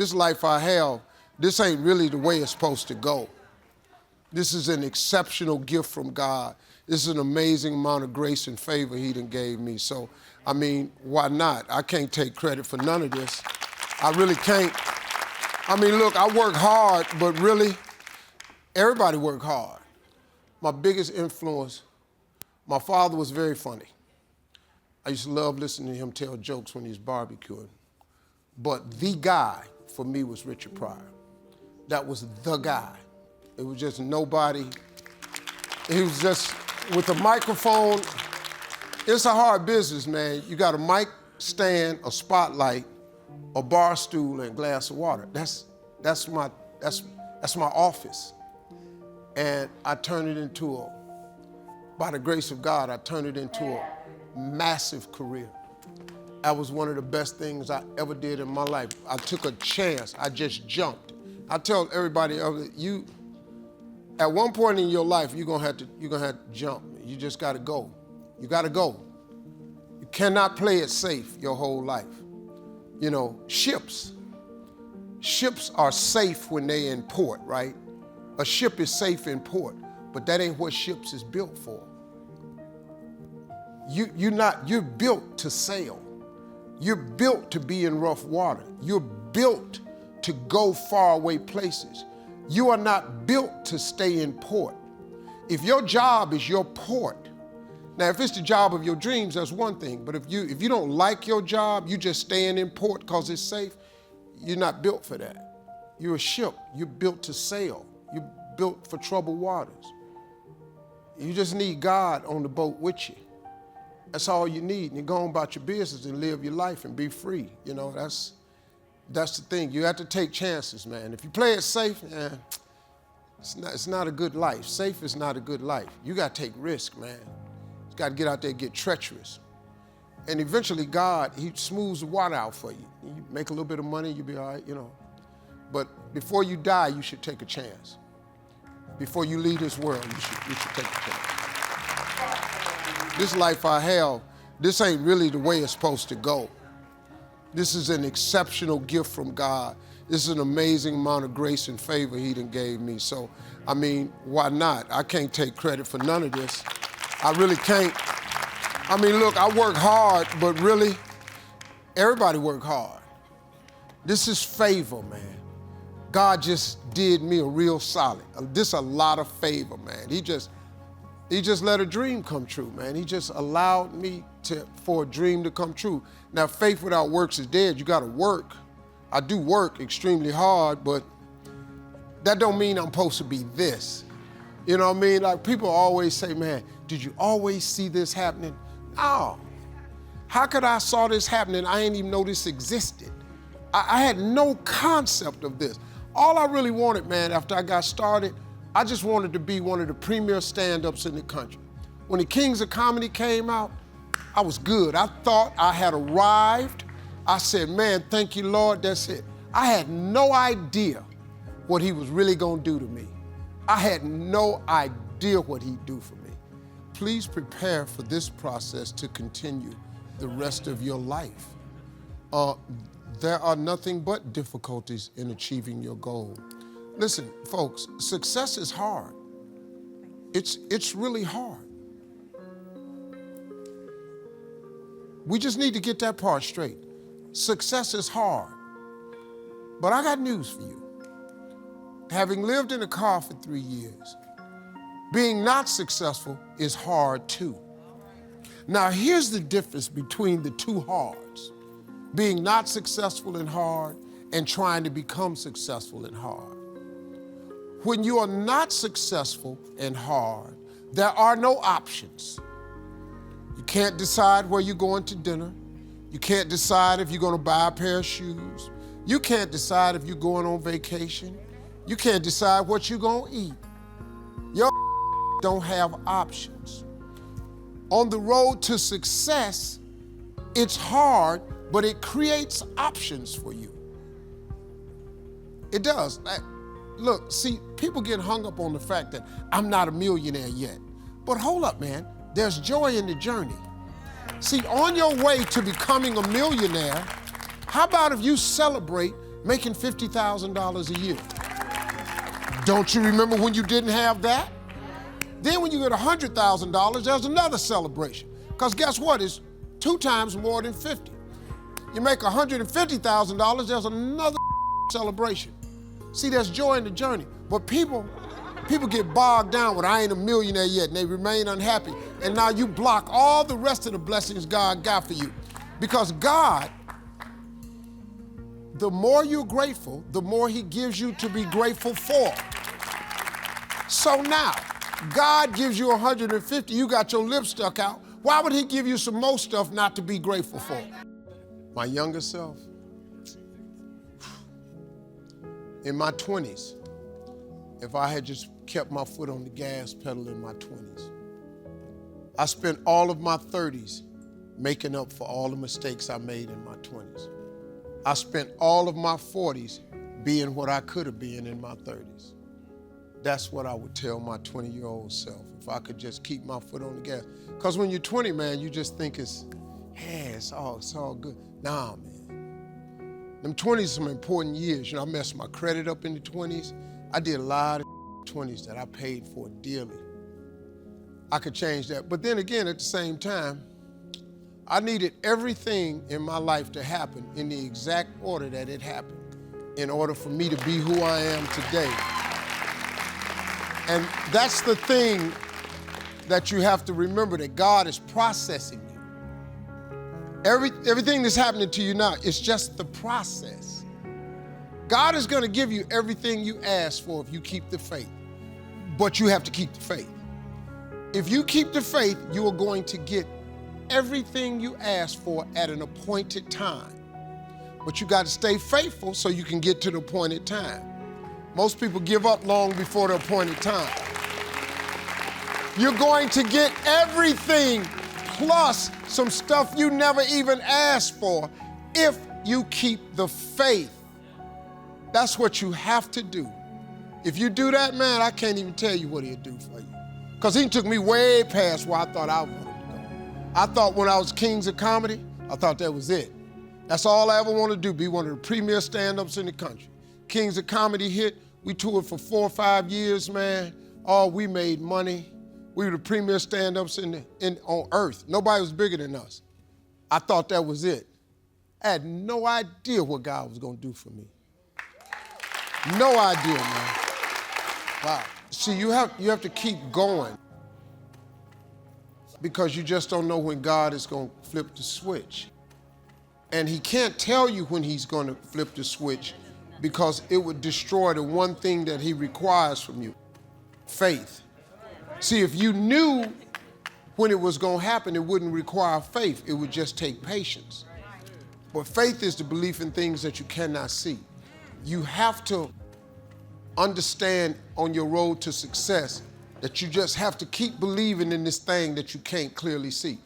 this life I have, this ain't really the way it's supposed to go. This is an exceptional gift from God. This is an amazing amount of grace and favor he done gave me. So, I mean, why not? I can't take credit for none of this. I really can't. I mean, look, I work hard, but really, everybody work hard. My biggest influence, my father was very funny. I used to love listening to him tell jokes when he was barbecuing. But the guy, for me, was Richard Pryor. That was the guy. It was just nobody. He was just, with a microphone, it's a hard business, man. You got a mic stand, a spotlight, a bar stool, and a glass of water. That's my office. And I turned it into by the grace of God, I turned it into a massive career. That was one of the best things I ever did in my life. I took a chance, I just jumped. I tell everybody, at one point in your life, you're gonna have to jump. You just gotta go. You gotta go. You cannot play it safe your whole life. You know, ships are safe when they're in port, right? A ship is safe in port, but that ain't what ships is built for. You're built to sail. You're built to be in rough water. You're built to go far away places. You are not built to stay in port. If your job is your port, now if it's the job of your dreams, that's one thing, but if you don't like your job, you just staying in port because it's safe, you're not built for that. You're a ship. You're built to sail. You're built for troubled waters. You just need God on the boat with you. That's all you need. And you go on about your business and live your life and be free. You know, that's the thing. You have to take chances, man. If you play it safe, it's not a good life. Safe is not a good life. You got to take risk, man. You got to get out there and get treacherous. And eventually God, he smooths the water out for you. You make a little bit of money, you'll be all right, you know. But before you die, you should take a chance. Before you leave this world, you should take a chance. This life I have, this ain't really the way it's supposed to go. This is an exceptional gift from God. This is an amazing amount of grace and favor he done gave me. So, I mean, why not? I can't take credit for none of this. I really can't. I mean, look, I work hard, but really, everybody work hard. This is favor, man. God just did me a real solid. This is a lot of favor, man. He just let a dream come true, man. He just allowed me for a dream to come true. Now, faith without works is dead. You gotta work. I do work extremely hard, but that don't mean I'm supposed to be this. You know what I mean? Like, people always say, man, did you always see this happening? No. How could I saw this happening? I didn't even know this existed. I had no concept of this. All I really wanted, man, after I got started, I just wanted to be one of the premier stand-ups in the country. When the Kings of Comedy came out, I was good. I thought I had arrived. I said, man, thank you, Lord, that's it. I had no idea what he was really gonna do to me. I had no idea what he'd do for me. Please prepare for this process to continue the rest of your life. There are nothing but difficulties in achieving your goal. Listen, folks, success is hard. It's really hard. We just need to get that part straight. Success is hard. But I got news for you. Having lived in a car for 3 years, being not successful is hard too. Now here's the difference between the two hards. Being not successful and hard, and trying to become successful and hard. When you are not successful and hard, there are no options. You can't decide where you're going to dinner. You can't decide if you're gonna buy a pair of shoes. You can't decide if you're going on vacation. You can't decide what you're gonna eat. Your don't have options. On the road to success, it's hard, but it creates options for you. It does. Look, see, people get hung up on the fact that I'm not a millionaire yet. But hold up, man. There's joy in the journey. See, on your way to becoming a millionaire, how about if you celebrate making $50,000 a year. Don't you remember when you didn't have that? Then when you get $100,000, there's another celebration. Because guess what? It's 2 times more than 50. You make $150,000, there's another celebration. See, there's joy in the journey. But people get bogged down with, I ain't a millionaire yet, and they remain unhappy. And now you block all the rest of the blessings God got for you. Because God, the more you're grateful, the more he gives you to be grateful for. So now, God gives you 150, you got your lips stuck out. Why would he give you some more stuff not to be grateful for? My younger self, in my 20s, if I had just kept my foot on the gas pedal in my 20s, I spent all of my 30s making up for all the mistakes I made in my 20s. I spent all of my 40s being what I could have been in my 30s. That's what I would tell my 20-year-old self, if I could just keep my foot on the gas. Because when you're 20, man, you just think it's all good. Nah, man. Them 20s are some important years. You know, I messed my credit up in the 20s. I did a lot of 20s that I paid for dearly. I could change that. But then again, at the same time, I needed everything in my life to happen in the exact order that it happened in order for me to be who I am today. And that's the thing that you have to remember, that God is processing you. Everything that's happening to you now, it's just the process. God is going to give you everything you ask for if you keep the faith, but you have to keep the faith. If you keep the faith, you are going to get everything you ask for at an appointed time. But you got to stay faithful so you can get to the appointed time. Most people give up long before the appointed time. You're going to get everything plus some stuff you never even asked for if you keep the faith. That's what you have to do. If you do that, man, I can't even tell you what he'll do for you. Because he took me way past where I thought I wanted to go. I thought when I was Kings of Comedy, I thought that was it. That's all I ever wanted to do, be one of the premier stand-ups in the country. Kings of Comedy hit, we toured for 4 or 5 years, man. Oh, we made money. We were the premier stand-ups on earth. Nobody was bigger than us. I thought that was it. I had no idea what God was gonna do for me. No idea, man. Wow. See, you have to keep going because you just don't know when God is gonna flip the switch. And he can't tell you when he's gonna flip the switch because it would destroy the one thing that he requires from you, faith. See, if you knew when it was gonna happen, it wouldn't require faith, it would just take patience. But faith is the belief in things that you cannot see. You have to understand on your road to success that you just have to keep believing in this thing that you can't clearly see.